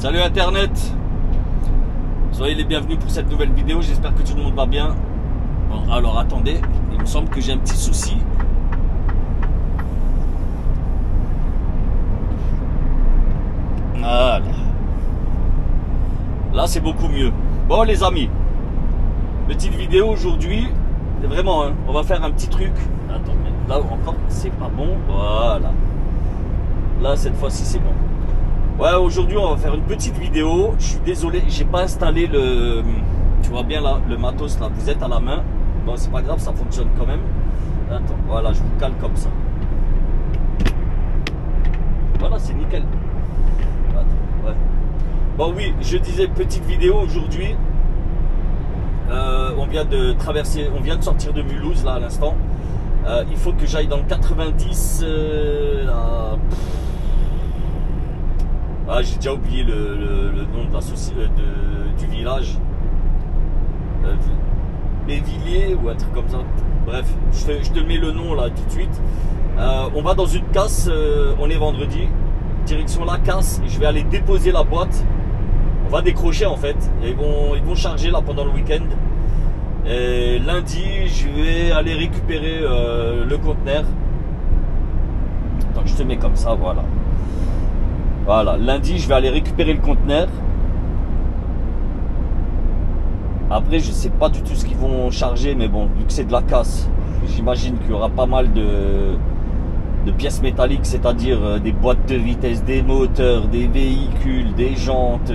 Salut Internet, soyez les bienvenus pour cette nouvelle vidéo, j'espère que tout le monde va bien. Bon, alors attendez, il me semble que j'ai un petit souci. Voilà. Là c'est beaucoup mieux. Bon les amis, petite vidéo aujourd'hui, vraiment, hein, on va faire un petit truc. Attends, mais là encore c'est pas bon, voilà. Là cette fois-ci c'est bon. Ouais, aujourd'hui on va faire une petite vidéo. Je suis désolé, j'ai pas installé le... Tu vois bien là, le matos là, vous êtes à la main. Bon c'est pas grave, ça fonctionne quand même. Attends, voilà, je vous cale comme ça. Voilà, c'est nickel. Attends, ouais. Bon oui, je disais petite vidéo aujourd'hui. On vient de traverser, on vient de sortir de Mulhouse là à l'instant. Il faut que j'aille dans le 90 Ah, j'ai déjà oublié le nom de la société, du village. Bévilliers ou un truc comme ça. Bref, je te mets le nom là tout de suite. On va dans une casse, on est vendredi. Direction la casse, je vais aller déposer la boîte. On va décrocher en fait. Et ils vont charger là pendant le week-end. Et lundi, je vais aller récupérer le conteneur. Donc je te mets comme ça, voilà. Voilà, lundi, je vais aller récupérer le conteneur. Après, je sais pas du tout ce qu'ils vont charger, mais bon, vu que c'est de la casse, j'imagine qu'il y aura pas mal de pièces métalliques, c'est-à-dire des boîtes de vitesse, des moteurs, des véhicules, des jantes.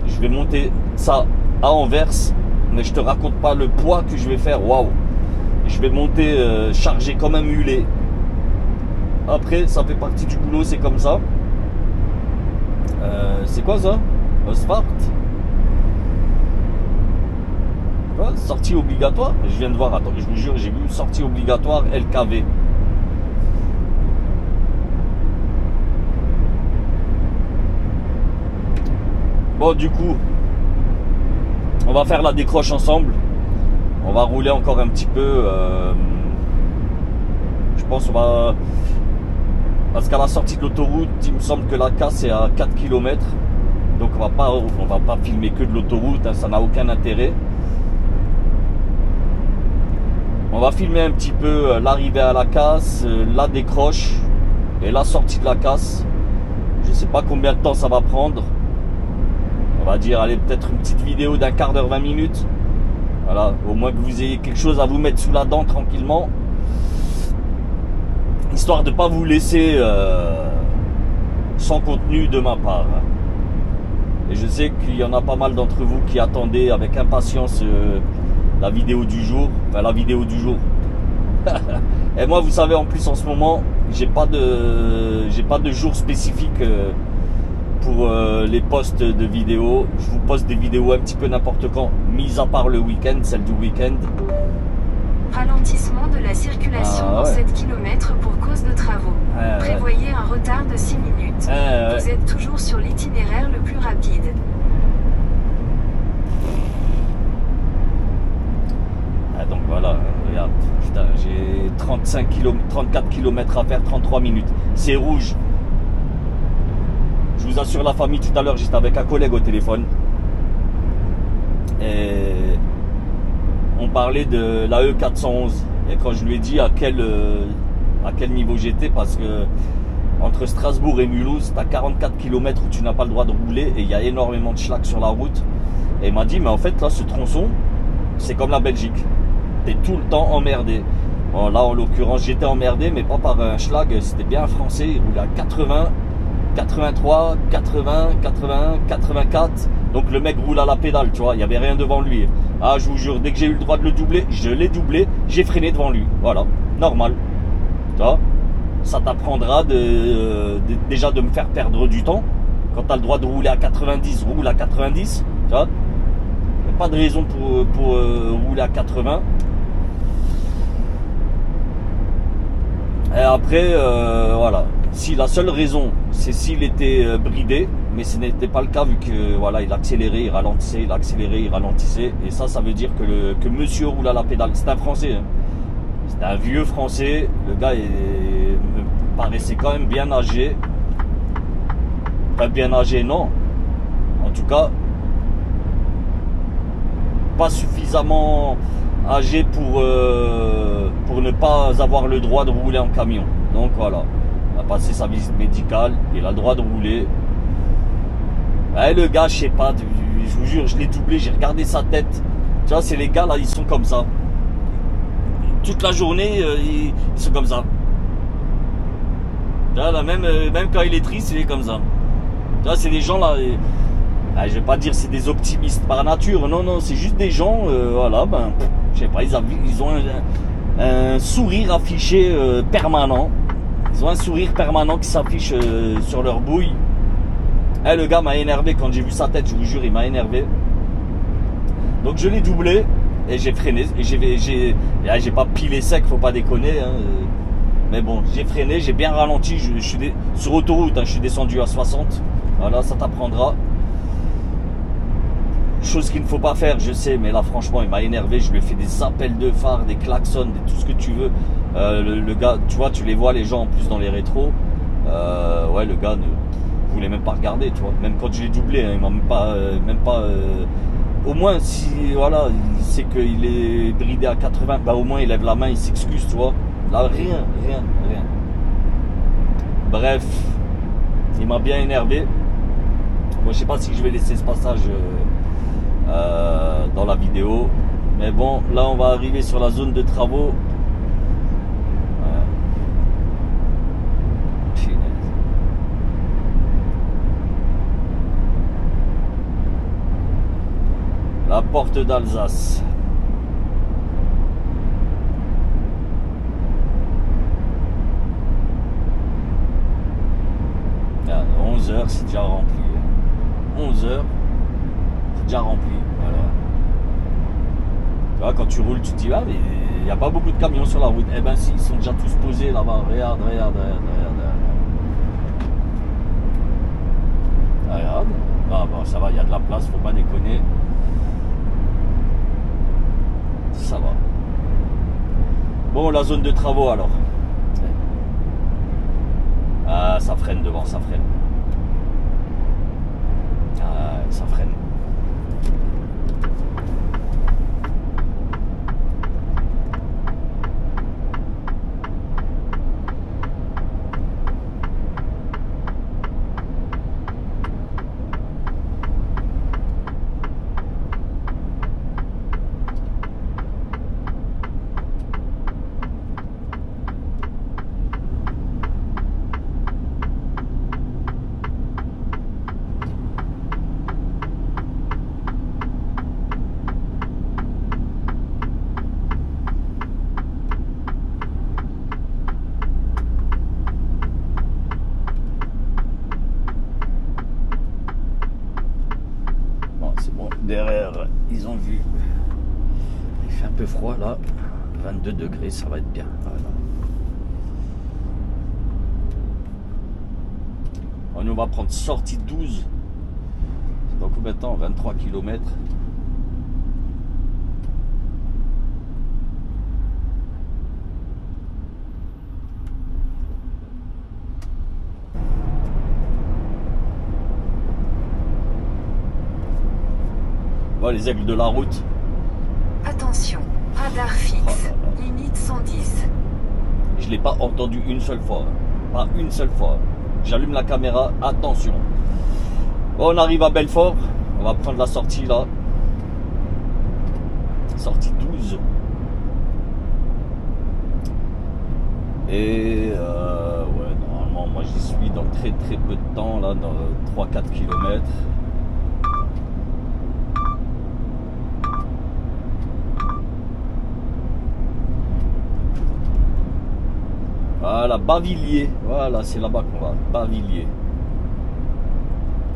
Je vais monter ça à Anvers, mais je te raconte pas le poids que je vais faire. Waouh! Je vais monter chargé comme un mulet. Après, ça fait partie du boulot, c'est comme ça. C'est quoi ça? Osfart? Sortie obligatoire? Je viens de voir, attends, je vous jure, j'ai vu sortie obligatoire LKV. Bon, du coup, on va faire la décroche ensemble. On va rouler encore un petit peu. Je pense qu'on va... Parce qu'à la sortie de l'autoroute, il me semble que la casse est à 4 km. Donc on va pas filmer que de l'autoroute, hein, ça n'a aucun intérêt. On va filmer un petit peu l'arrivée à la casse, la décroche et la sortie de la casse. Je ne sais pas combien de temps ça va prendre. On va dire, allez, peut-être une petite vidéo d'un quart d'heure, 20 minutes. Voilà, au moins que vous ayez quelque chose à vous mettre sous la dent tranquillement. Histoire de ne pas vous laisser sans contenu de ma part. Et je sais qu'il y en a pas mal d'entre vous qui attendaient avec impatience la vidéo du jour. Enfin, la vidéo du jour. Et moi, vous savez, en plus, en ce moment, j'ai pas de jour spécifique pour les posts de vidéos. Je vous poste des vidéos un petit peu n'importe quand, mis à part le week-end, celle du week-end. Ralentissement de la circulation dans 7 km pour cause de travaux. Prévoyez un retard de 6 minutes. Vous êtes toujours sur l'itinéraire le plus rapide. Donc voilà, regarde, j'ai 34 km à faire, 33 minutes. C'est rouge. Je vous assure la famille, tout à l'heure j'étais avec un collègue au téléphone. Et on parlait de la E411 et quand je lui ai dit à quel niveau j'étais, parce que entre Strasbourg et Mulhouse, tu as 44 km où tu n'as pas le droit de rouler et il y a énormément de schlack sur la route. Et il m'a dit, mais en fait là ce tronçon, c'est comme la Belgique, tu es tout le temps emmerdé. Bon, là en l'occurrence j'étais emmerdé, mais pas par un schlag, c'était bien un français, il roulait à 80, 83, 80, 81, 84. Donc le mec roule à la pédale, tu vois, il n'y avait rien devant lui. Ah, je vous jure, dès que j'ai eu le droit de le doubler, je l'ai doublé, j'ai freiné devant lui. Voilà, normal. Tu vois, ça t'apprendra déjà de me faire perdre du temps. Quand tu as le droit de rouler à 90, roule à 90. Tu vois, il n'y a pas de raison pour rouler à 80. Et après, voilà. Si la seule raison, c'est s'il était bridé, mais ce n'était pas le cas vu que voilà, il accélérait, il ralentissait, il accélérait, il ralentissait, et ça veut dire que monsieur roule à la pédale. C'est un Français, hein. C'est un vieux Français. Le gars me paraissait quand même bien âgé. Pas bien âgé, non. En tout cas, pas suffisamment âgé pour ne pas avoir le droit de rouler en camion. Donc voilà, il a passé sa visite médicale, il a le droit de rouler. Et le gars, je sais pas, je vous jure, je l'ai doublé, j'ai regardé sa tête. Tu vois, c'est les gars là, ils sont comme ça. Toute la journée, ils sont comme ça. Tu vois, là, même quand il est triste, il est comme ça. Tu vois, c'est des gens là, je vais pas dire c'est des optimistes par nature, non, non, c'est juste des gens, voilà, ben, je sais pas, ils ont un sourire affiché permanent. Ils ont un sourire permanent qui s'affiche sur leur bouille. Et le gars m'a énervé quand j'ai vu sa tête, je vous jure, il m'a énervé. Donc je l'ai doublé et j'ai freiné. Et j'ai pas pilé sec, faut pas déconner. Hein. Mais bon, j'ai freiné, j'ai bien ralenti. Je suis sur autoroute, hein, je suis descendu à 60. Voilà, ça t'apprendra. Chose qu'il ne faut pas faire, je sais, mais là franchement il m'a énervé. Je lui ai fait des appels de phare, des klaxons, tout ce que tu veux. Le gars, tu vois, tu les vois les gens en plus dans les rétros. Ouais, le gars ne voulait même pas regarder, tu vois. Même quand je l'ai doublé, hein, il m'a même pas. Au moins si voilà, il sait qu'il est bridé à 80, bah au moins il lève la main, il s'excuse, tu vois. Là rien. Bref, il m'a bien énervé. Moi je sais pas si je vais laisser ce passage dans la vidéo, mais bon, là on va arriver sur la zone de travaux. La porte d'Alsace. Ah, 11 h, c'est déjà rempli. 11 h, c'est déjà rempli. Voilà. Tu vois, quand tu roules, tu te dis, ah, mais il n'y a pas beaucoup de camions sur la route. Eh ben, si, ils sont déjà tous posés là-bas. Regarde. Regarde. Ah, bon, ça va, il y a de la place, faut pas déconner. Ça va. Bon, la zone de travaux alors. Ah, ça freine devant, ça freine. Ah, ça freine. Derrière, ils ont vu. Il fait un peu froid là. 22 degrés, ça va être bien. Voilà. On va prendre sortie 12. C'est dans combien de temps? 23 km. Voilà les aigles de la route. Attention, radar fixe, limite 110. Je ne l'ai pas entendu une seule fois. Pas une seule fois. J'allume la caméra, attention. Bon, on arrive à Belfort. On va prendre la sortie là. Sortie 12. Et ouais, normalement, moi j'y suis dans très peu de temps, là, dans 3-4 km. Voilà, Bavilliers. Voilà, c'est là-bas qu'on va. Bavilliers.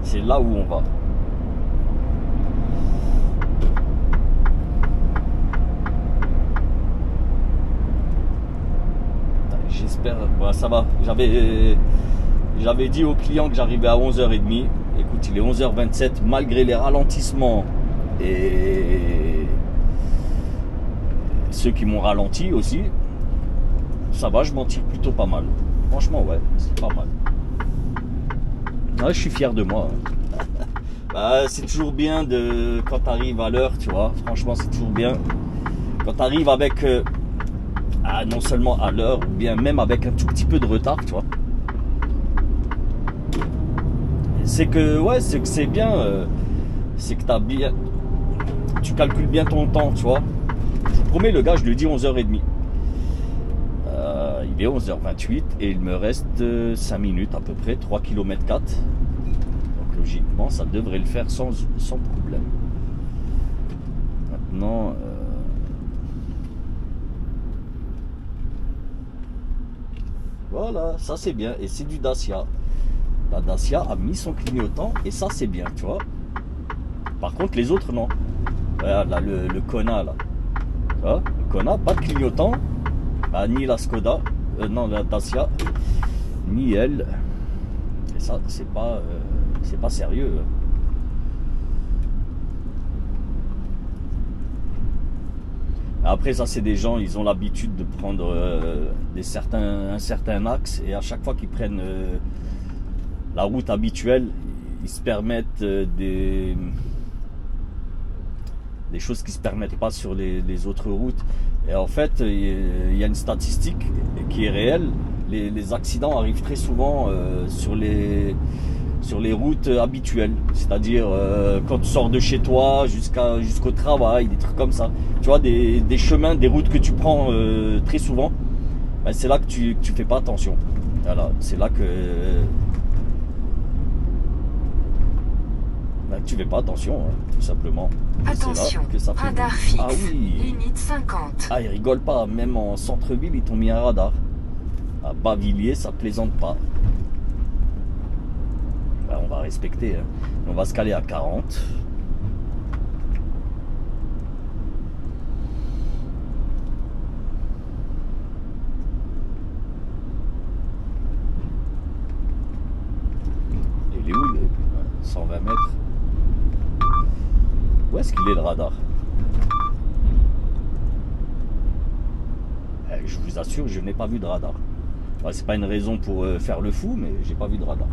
C'est là où on va. J'espère. Voilà, ça va. J'avais dit au client que j'arrivais à 11h30. Écoute, il est 11h27. Malgré les ralentissements et ceux qui m'ont ralenti aussi. Ça va, je m'en tire plutôt pas mal. Franchement, ouais, c'est pas mal. je suis fier de moi. Bah, c'est toujours bien quand tu arrives à l'heure, tu vois. Franchement, c'est toujours bien. Quand tu arrives avec, non seulement à l'heure, ou bien même avec un tout petit peu de retard, tu vois. C'est que, ouais, c'est bien. C'est que tu calcules bien ton temps, tu vois. Je vous promets, le gars, je lui dis 11h30. Il est 11h28 et il me reste 5 minutes à peu près, 3 km 4. Donc logiquement, ça devrait le faire sans problème. Maintenant... voilà, ça c'est bien. Et c'est du Dacia. La Dacia a mis son clignotant et ça c'est bien, tu vois. Par contre, les autres, non. Regarde là, le Kona, là. Tu vois, le Kona, pas de clignotant. Bah, ni la Skoda, non, la Dacia, ni elle. Et ça, c'est pas sérieux. Après, ça, c'est des gens, ils ont l'habitude de prendre un certain axe. Et à chaque fois qu'ils prennent la route habituelle, ils se permettent des choses qui ne se permettent pas sur les autres routes. Et en fait, il y a une statistique qui est réelle. Les accidents arrivent très souvent sur les routes habituelles. C'est-à-dire quand tu sors de chez toi jusqu'au travail, des trucs comme ça. Tu vois, des chemins, des routes que tu prends très souvent. Ben, c'est là que tu fais pas attention. Voilà, c'est là que tu fais pas attention, hein, tout simplement. Attention, que ça fait... radar fixe, ah oui. limite 50. Ah, ils rigolent pas, même en centre-ville, ils t'ont mis un radar. À Bavilliers, ça plaisante pas. Ben, on va respecter, hein. On va se caler à 40. Il est où, 120 mètres. Où est-ce qu'il est le radar? Je vous assure, je n'ai pas vu de radar. Ouais, c'est pas une raison pour faire le fou, mais j'ai pas vu de radar.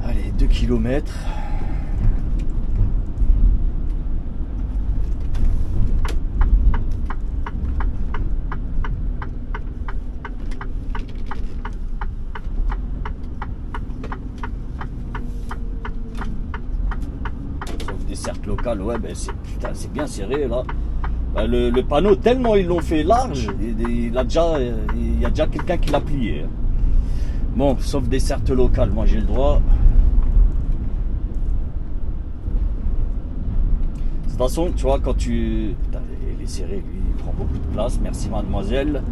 Allez, 2 km. Cercle local, ouais, ben c'est bien serré là. Ben, le panneau, tellement ils l'ont fait large, il y a déjà quelqu'un qui l'a plié. Bon, sauf des certes locales, moi j'ai le droit. De toute façon, tu vois, quand tu... Putain, il est serré, lui, il prend beaucoup de place, merci mademoiselle.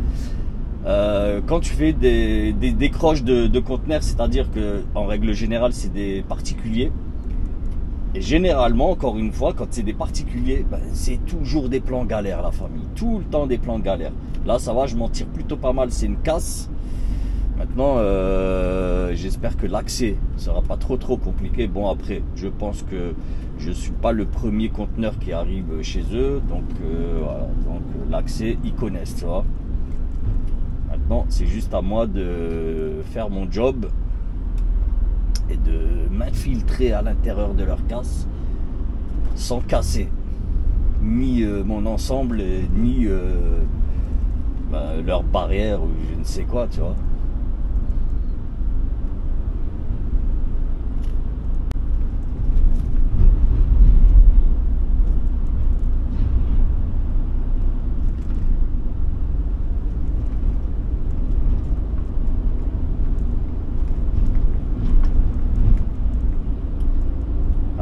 Quand tu fais des décroches de conteneurs, c'est-à-dire que en règle générale, c'est des particuliers. Et généralement, encore une fois, quand c'est des particuliers, ben, c'est toujours des plans galères, la famille. Tout le temps des plans galères. Là, ça va, je m'en tire plutôt pas mal. C'est une casse. Maintenant, j'espère que l'accès sera pas trop compliqué. Bon, après, je pense que je suis pas le premier conteneur qui arrive chez eux. Donc, voilà. Donc, l'accès, ils connaissent, tu vois. Maintenant, c'est juste à moi de faire mon job et de m'infiltrer à l'intérieur de leur casse sans casser ni mon ensemble ni leur barrière ou je ne sais quoi, tu vois.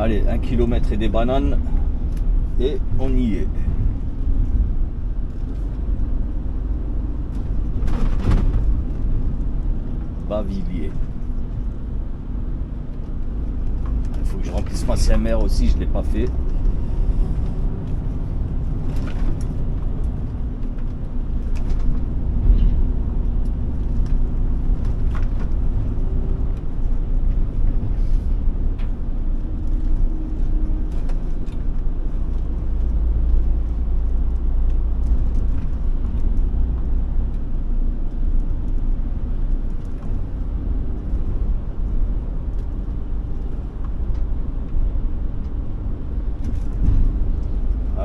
Allez, 1 km et des bananes et on y est. Bavilliers. Il faut que je remplisse ma CMR aussi, je ne l'ai pas fait.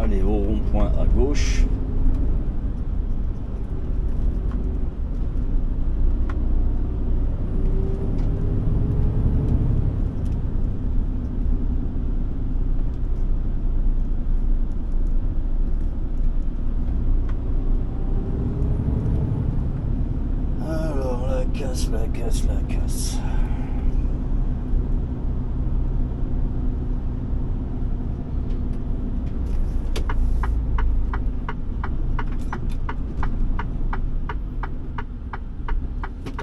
Allez, au rond-point à gauche. Alors, la casse.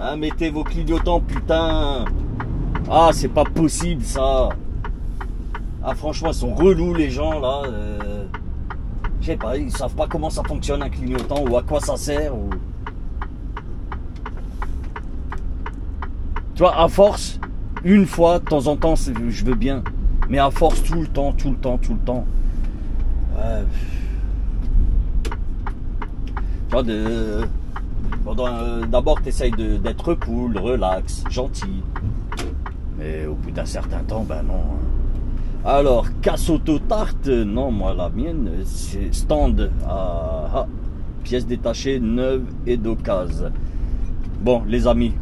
Ah, mettez vos clignotants, putain. Ah, c'est pas possible, ça. Ah, franchement, ils sont relous, les gens, là. Je sais pas, ils savent pas comment ça fonctionne, un clignotant, ou à quoi ça sert. Ou... Tu vois, à force, une fois, de temps en temps, je veux bien. Mais à force, tout le temps. Ouais. Tu vois, d'abord, tu essayes d'être cool, relax, gentil. Mais au bout d'un certain temps, ben non. Alors, casse auto-tarte, non, moi, la mienne, c'est stand à pièces détachées, neuves et d'occasion. Bon, les amis,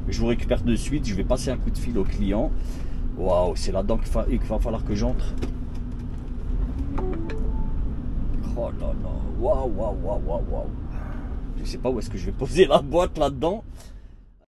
je vous récupère de suite. Je vais passer un coup de fil au client. Waouh, c'est là-dedans qu'il va falloir que j'entre. Oh là là, waouh. Je sais pas où est-ce que je vais poser la boîte là-dedans.